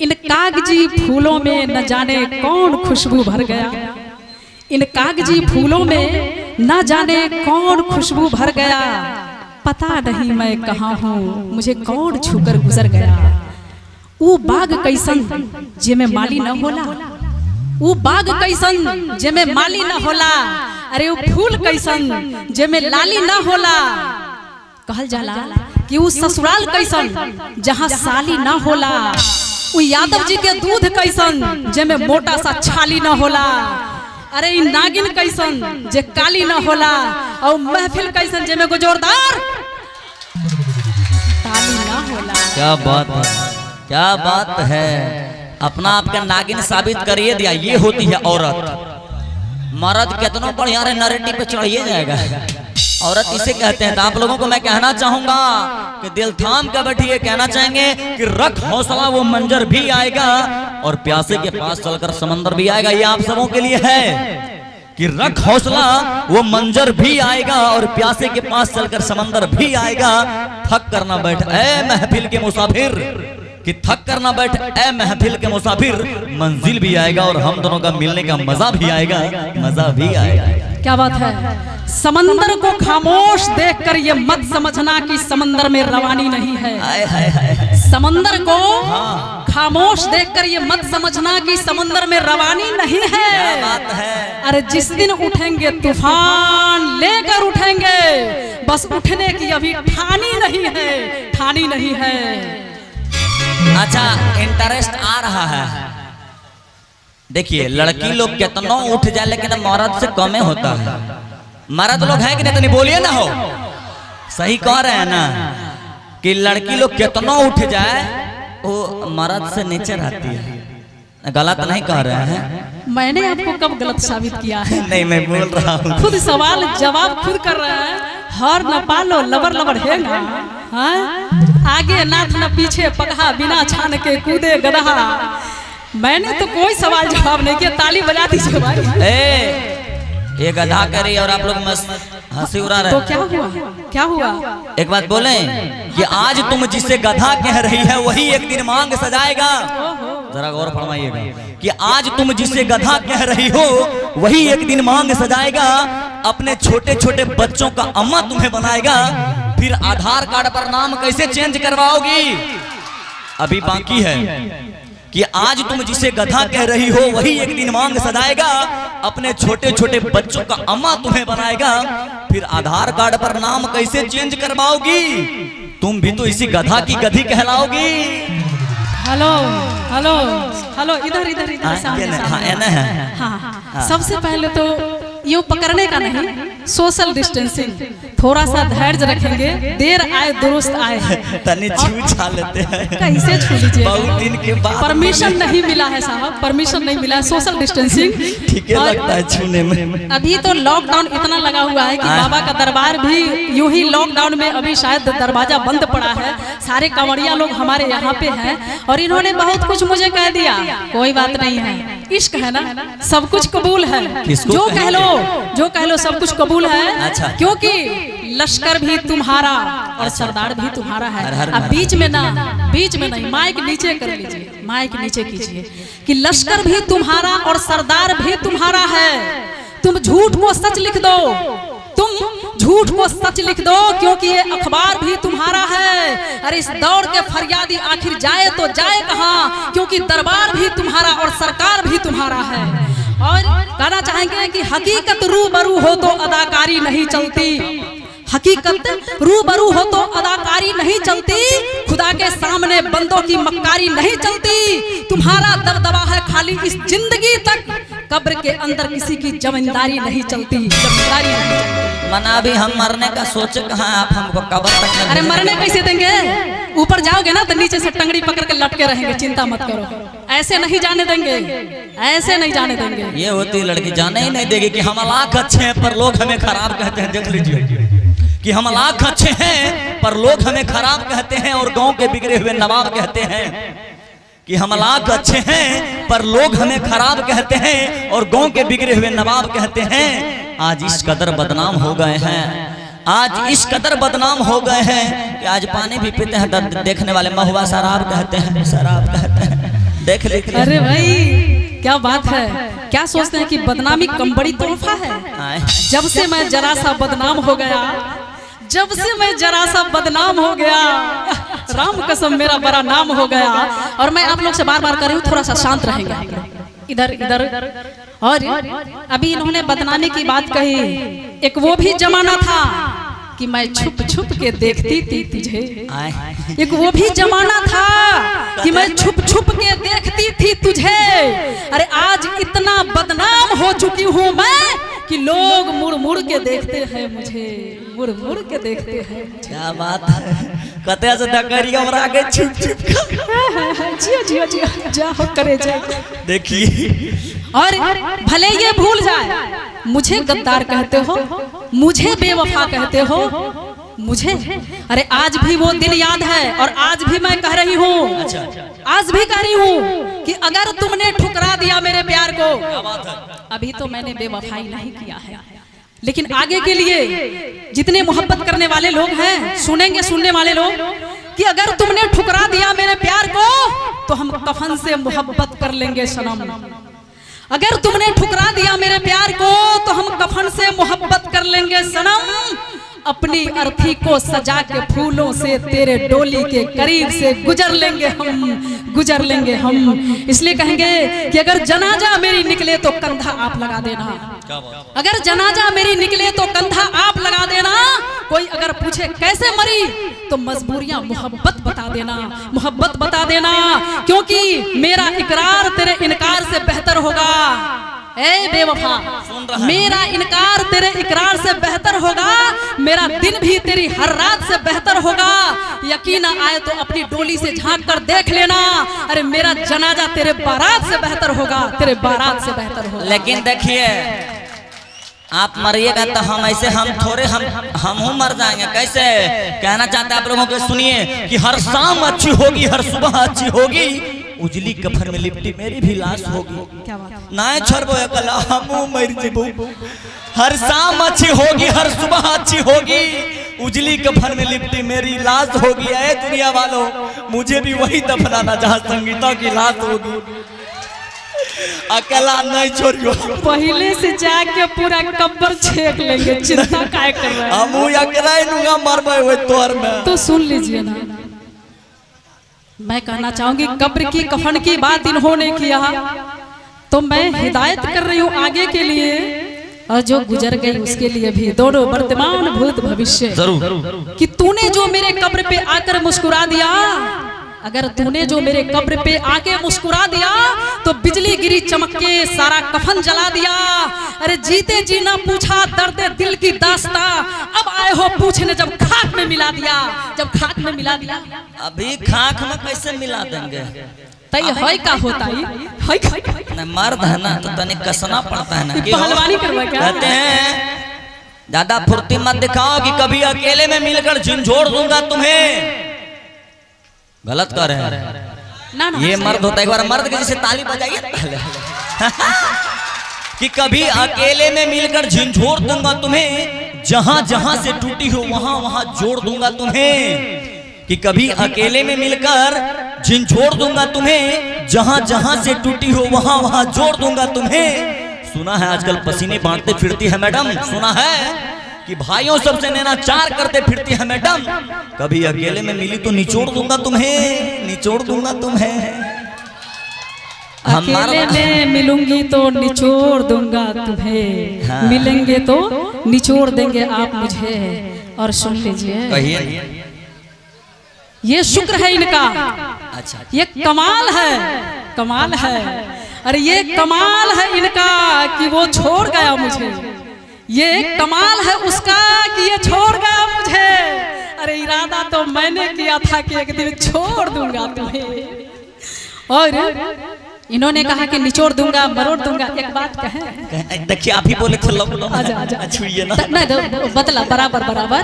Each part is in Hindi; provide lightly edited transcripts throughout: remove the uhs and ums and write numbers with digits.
इन कागजी फूलों में न जाने कौन खुशबू भर गया। इन कागजी फूलों में न जाने कौन खुशबू भर गया। पता नहीं मैं कहाँ हूँ, मुझे कौन छूकर गुजर गया। वो बाग कैसन जे में माली न होला, वो बाग कैसन जे में माली न होला। अरे वो फूल कैसन जे में लाली न होला। कहल जाला कि वो ससुराल कैसन जहाँ साली न होला। वो यादव जी के दूध कैसन जे में मोटा सा छाली न होला। अरे इ नागिन कैसन जे काली न होला। और महफिल कैसन जे में जोरदार ताली न होला। क्या बात है, क्या बात है। अपना आपका नागिन साबित करिए दिया। ये होती है औरत। मर्द कितना बढ़िया रे नरेटिव पे चढ़िए जाएगा। औरत इसे कहते हैं। तो आप लोगों को मैं कहना चाहूंगा कि दिल थाम कर बैठिए। कहना चाहेंगे कि रख हौसला, वो मंजर भी आएगा और प्यासे के पास चलकर समंदर भी आएगा। ये आप सबों के लिए है कि रख हौसला, वो मंजर भी आएगा और प्यासे के पास चलकर समंदर भी आएगा। थक करना बैठ ऐ महफिल के मुसाफिर, कि थक करना बैठ ऐ महफिल के मुसाफिर। मंजिल भी आएगा और हम दोनों का मिलने का मजा भी आएगा, मजा भी आएगा। क्या बात है। समंदर को खामोश देखकर ये मत समझना कि समंदर में रवानी नहीं है। हाय हाय हाय। समंदर को खामोश देखकर ये मत समझना कि समंदर में रवानी नहीं है। क्या बात है। अरे जिस दिन उठेंगे तूफान लेकर उठेंगे, बस उठने की अभी ठानी नहीं है, ठानी नहीं है। अच्छा, इंटरेस्ट आ रहा है। देखिए, लड़की लोग कितना उठ जाए लेकिन मर्द से कमे होता है। मर्द लोग हैं कि नहीं, तो नहीं बोलिए ना। हो सही कह रहे हैं ना कि लड़की लोग कितना उठ जाए वो मर्द से नीचे रहती है। गलत नहीं कह रहे हैं। मैंने आपको कब गलत साबित किया है? नहीं, मैं बोल रहा हूँ। खुद सवाल जवाब खुद कर रहा है। हर न पालो लबर लबर है ना। आगे नाथ न पीछे पगहा, बिना छान के कूदे गदहा। मैंने तो कोई सवाल जवाब नहीं किया। ताली बजा दीजिए भाई। ये गधा करी और आप लोग मस्त हंसी उड़ा रहे। तो क्या हुआ, क्या हुआ? एक बात बोले कि आज तुम जिसे गधा कह रही है वही एक दिन मांग सजाएगा। जरा गौर फरमाइएगा कि आज तुम जिसे गधा कह रही हो वही एक दिन मांग सजाएगा। अपने छोटे छोटे बच्चों का अम्मा तुम्हें बनाएगा। फिर आधार कार्ड पर नाम कैसे चेंज करवाओगी? अभी बाकी है कि आज तुम जिसे गधा कह रही हो वही एक दिन मांग सजाएगा। अपने छोटे छोटे बच्चों का अम्मा तुम्हें बनाएगा। फिर आधार कार्ड पर नाम कैसे चेंज करवाओगी? तुम भी तो इसी गधा की गधी कहलाओगी। हेलो हेलो हेलो, इधर इधर इधर सामने। हाँ, सबसे पहले तो यूं पकड़ने का नहीं, सोशल डिस्टेंसिंग। थोड़ा सा धैर्य रखेंगे। देर आए दुरुस्त आए। तनी छू छा लेते हैं। कैसे छू लीजिए? बहुत दिन के बाद परमिशन नहीं मिला है साहब, परमिशन नहीं मिला है। सोशल डिस्टेंसिंग ठीक लगता है छूने में। अभी तो लॉकडाउन इतना लगा हुआ है कि बाबा का दरबार भी यूं ही लॉकडाउन में अभी शायद दरवाजा बंद पड़ा है। सारे कांवड़िया लोग हमारे यहाँ पे हैं और इन्होंने बहुत कुछ मुझे कह दिया। कोई बात नहीं है, इश्क है ना, सब कुछ कबूल है। जो कह लो, जो कह लो, सब कुछ कबूल है। अच्छा। क्योंकि लश्कर भी तुम्हारा और सरदार भी तुम्हारा है। अब बीच में ना, बीच में नहीं, माइक नीचे कर लीजिए, माइक नीचे कीजिए कि लश्कर भी तुम्हारा और सरदार भी तुम्हारा है। तुम झूठ को सच लिख दो, तुम झूठ को सच लिख दो, क्योंकि ये अखबार भी तुम्हारा है। अरे इस दौर के फरियादी आखिर जाए तो जाए कहाँ? क्योंकि दरबार भी तुम्हारा और सरकार भी तुम्हारा है। और कहना चाहेंगे कि हकीकत रूबरू हो तो अदाकारी नहीं चलती। हकीकत रूबरू हो तो अदाकारी नहीं चलती। खुदा के सामने बंदों की मक्कारी नहीं चलती। तुम्हारा दबदबा है खाली इस जिंदगी तक। कब्र के अंदर किसी की जमींदारी नहीं चलती, जमींदारी नहीं चलती। मना अभी हम मरने का सोचे कहाँ, आप हमको कब्र तक। अरे मरने कैसे देंगे? ऊपर जाओगे ना तो नीचे से टंगड़ी पकड़ के लटके रहेंगे। चिंता मत करो, ऐसे नहीं जाने देंगे, ऐसे नहीं जाने देंगे। ये होती लड़की जाने ही नहीं देगी कि हम लाख अच्छे हैं पर लोग हमें खराब कहते हैं। देख लीजिए कि हम लाख अच्छे हैं पर लोग हमें खराब कहते हैं और गांव के बिगड़े हुए नवाब कहते हैं। कि हम लाख अच्छे हैं पर लोग हमें खराब कहते हैं और गांव के बिगड़े हुए नवाब कहते हैं। आज इस कदर बदनाम हो गए हैं, आज इस कदर बदनाम हो गए हैं कि आज पानी भी पीते हैं देखने वाले महुआ शराब कहते हैं, शराब कहते हैं। देख लीजिए। अरे भाई क्या बात है, क्या सोचते हैं कि बदनामी कम बड़ी तोहफा है। जब से मैं जरा सा बदनाम हो गया, जब से मैं जरा सा बदनाम हो गया, राम कसम मेरा बड़ा नाम हो गया। और मैं आप लोग से बार बार कर रही हूँ, थोड़ा सा शांत रहेंगे आप लोग, इधर इधर। और अभी इन्होंने बदनामी की बात कही, एक वो भी जमाना था कि मैं छुप छुप के देखती थी तुझे, एक वो भी जमाना था कि मैं छुप छुप के देखती थी तुझे। अरे आज इतना बदनाम हो चुकी हूँ मैं कि लोग मुड़ मुड़ के देखते हैं मुझे, मुड़ मुड़ के देखते हैं। क्या बात है, कते से डकरी और आगे छुप छुप जियो जियो जियो जा हो करे जा। देखिए और भले ये भूल जाए मुझे गद्दार कहते हो, मुझे बेवफा कहते हो, मुझे अरे आज भी वो दिन याद है। और आज भी मैं कह रही हूँ, आज भी कह रही हूँ कि अगर तुमने ठुकरा दिया मेरे प्यार को, अभी तो मैंने बेवफाई नहीं किया है, लेकिन आगे के लिए जितने मोहब्बत करने वाले लोग हैं, सुनेंगे सुनने वाले लोग, कि अगर तुमने ठुकरा दिया मेरे प्यार को तो हम कफन से मोहब्बत कर लेंगे सनम। अगर तुमने ठुकरा दिया मेरे प्यार को तो हम कफन से मोहब्बत कर लेंगे सनम। अपनी अर्थी को सजा के फूलों से तेरे डोली के करीब से गुजर लेंगे हम, गुजर लेंगे हम। इसलिए कहेंगे कि अगर जनाजा मेरी निकले तो कंधा आप लगा देना, अगर जनाजा मेरी निकले तो कंधा आप लगा देना। कोई अगर पूछे कैसे मरी तो मजबूरियां मोहब्बत बता देना, मोहब्बत बता देना, क्योंकि मेरा इकरार तेरे इनकार से बेहतर होगा। ए बेवफा, मेरा इनकार तेरे इकरार से बेहतर होगा, मेरा दिन भी तेरी हर रात से बेहतर होगा। यकीन आए तो अपनी डोली से झांक कर देख लेना, अरे मेरा जनाजा तेरे बारात से बेहतर होगा, तेरे बारात से बेहतर होगा। लेकिन देखिए आप मरिएगा तो हम ऐसे हम थोड़े हम मर जाएंगे। कैसे कहना चाहते हैं आप लोगों को, सुनिए कि हर शाम अच्छी होगी, हर सुबह अच्छी होगी, उजली कफन में लिपटी मेरी भी लाश होगी। क्या बात ना छोड़बो एकला हमू मर जेबो। हर शाम अच्छी होगी, हर सुबह अच्छी होगी, उजली कफन में लिपटी मेरी लाश होगी। ऐ दुनिया वालों, मुझे भी वही दफनाना जहाँ संगीता की लाश होगी, अकेला नहीं छोड़ियो। पहले से जाके पूरा कब्र छेक लेंगे, चिंता काय कर रहे हैं। हमू अकेला नुगा मरबे हुए तोर में। तो सुन लीजिए ना, मैं कहना चाहूंगी कब्र की कफन की बात इन्होंने किया, तो मैं हिदायत कर रही हूँ आगे के लिए और जो गुजर गई उसके लिए भी, दोनों वर्तमान भूत भविष्य। जरूर कि तूने जो मेरे कब्र पे आकर मुस्कुरा दिया, अगर तूने जो मेरे कब्र पे आके मुस्कुरा दिया तो बिजली गिरी चमक के सारा कफन जला दिया। अरे जीते जी ना पूछा दर्द दिल की दास्ता, अब आए हो पूछने जब खाक में मिला दिया, जब खाक में मिला दिया। अभी खाक में कैसे मिला देंगे? तय है का होता है मर्द है ना तो तनिक कसना पड़ता है ना। पहलवानी करवा क्या कहते हैं ज्यादा फुर्ती मत दिखाओ कि कभी अकेले में मिलकर झिंझोड़ दूंगा तुम्हें। गलत कर रहे हैं ना, ना, ये मर्द होता है। एक बार मर्द के जैसे ताली बजाइए कि कभी अकेले में मिलकर झिंझोड़ दूंगा तुम्हें, जहां जहां से टूटी हो वहां वहां जोड़ दूंगा तुम्हें। कि कभी अकेले में मिलकर झिंझोड़ दूंगा तुम्हें, जहां जहां से टूटी हो वहां वहां जोड़ दूंगा तुम्हें। सुना है आजकल पसीने बांटते फिरती है मैडम, सुना है कि भाइयों सबसे नैना चार करते फिरती है मैडम। कभी अकेले में मिली तो निचोड़ दूंगा तुम्हें, निचोड़ दूंगा तुम्हें। अकेले में मिलूंगी तो निचोड़ दूंगा तुम्हें, हाँ। मिलेंगे तो निचोड़ देंगे आप मुझे। और सुन लीजिए, कहिए। ये शुक्र है इनका, अच्छा, ये कमाल है, कमाल है। अरे ये कमाल है इनका कि वो छोड़ गया मुझे, ये कमाल है उसका कि ये छोड़ गया मुझे। अरे इरादा तो मैंने किया था कि एक दिन छोड़ दूंगा तुम्हें, और इन्होंने कहा कि निचोड़ दूंगा, मरोड़ दूंगा। एक बात कहे, देखिए आप ही बोले थे छुड़िए ना, बतला बराबर बराबर।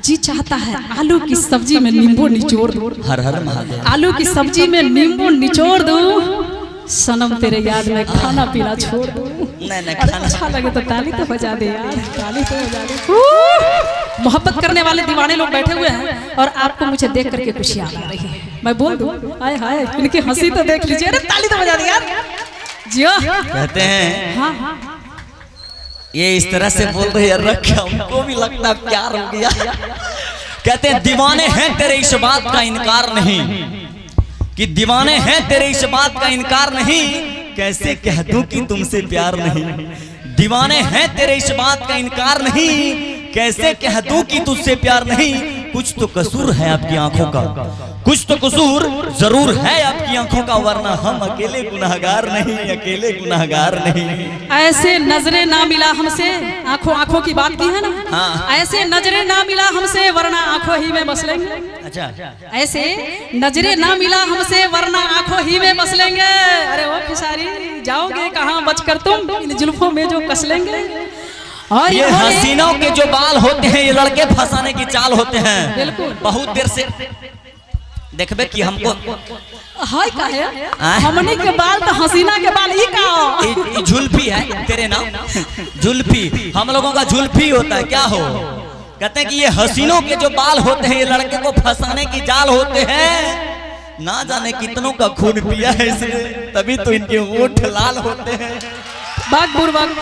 जी चाहता है आलू की सब्जी में नींबू निचोड़ दूं, हर हर महादेव। आलू की सब्जी में नींबू निचोड़ दूं, सनम तेरे याद में खाना पीना छोड़ दूं। नहीं, अच्छा लगे तो ताली तो बजा दे यार, ताली तो बजा दे। मोहब्बत करने वाले दीवाने लोग बैठे हुए हैं और आपको मुझे देख करके खुशी आ रही है। मैं बोल दूं, हाय हाय इनकी हंसी तो देख लीजिए। अरे ताली तो बजा दी यार जियो। कहते हैं हाँ हाँ ये इस तरह से बोल रहे हैं, रख हमको भी लगता है प्यार हो गया। कहते हैं दीवाने हैं तेरे इस बात का इनकार नहीं, कि दीवाने हैं तेरे इस बात का इनकार नहीं, कैसे कह दूं कि तुमसे प्यार नहीं। दीवाने हैं तेरे इस बात का इनकार नहीं, कैसे कह दूं कि तुझसे प्यार नहीं। कुछ तो कसूर है आपकी आंखों का, कुछ तो कसूर जरूर है आपकी आंखों का, वरना हम अकेले गुनाहगार नहीं, अकेले गुनाहगार नहीं। ऐसे नजरे ना मिला हमसे, आंखों आंखों की बात की है ना। हाँ। ऐसे नजरे ना मिला हमसे वरना आंखों ही में बस लेंगे। अच्छा ऐसे नजरे ना मिला हमसे वरना आंखों ही में बस लेंगे। अरे ओ खिसारी जाओगे कहाँ बचकर तुम, इन जुल्फों में जो कस लेंगे। और ये हसीनों के जो बाल होते हैं ये लड़के फंसाने की चाल होते हैं। बिल्कुल। बहुत देर से देखबे कि हमको हाय का है हमने के बाल तो हसीना के बाल ही का जुल्फी है तेरे नाम। जुल्फी हम लोगों का जुल्फी होता है, क्या हो। कहते हैं कि ये हसीनों के जो बाल होते हैं ये लड़के को फंसाने की जाल होते हैं। ना जाने कितनों का खून पिया है इसने, तभी तो इनके होठ लाल होते हैं। बाग बुरबाग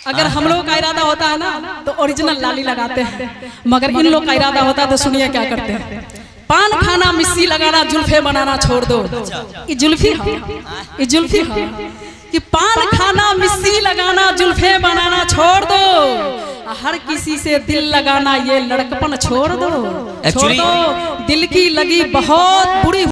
अगर हम लोग का इरादा होता है ना तो ओरिजिनल लाली लगाते हैं, मगर इन लोग का इरादा होता है तो सुनिए क्या करते हैं। पान खाना मिस्सी लगाना जुल्फे बनाना छोड़ दो। ये जुल्फी है, ये जुल्फी है कि पान खाना मिस्सी लगाना जुल्फे बनाना छोड़ दो, हर किसी से दिल लगाना ये लड़कपन छोड़ दो। छोड़ दो, दिल की लगी बहुत बुरी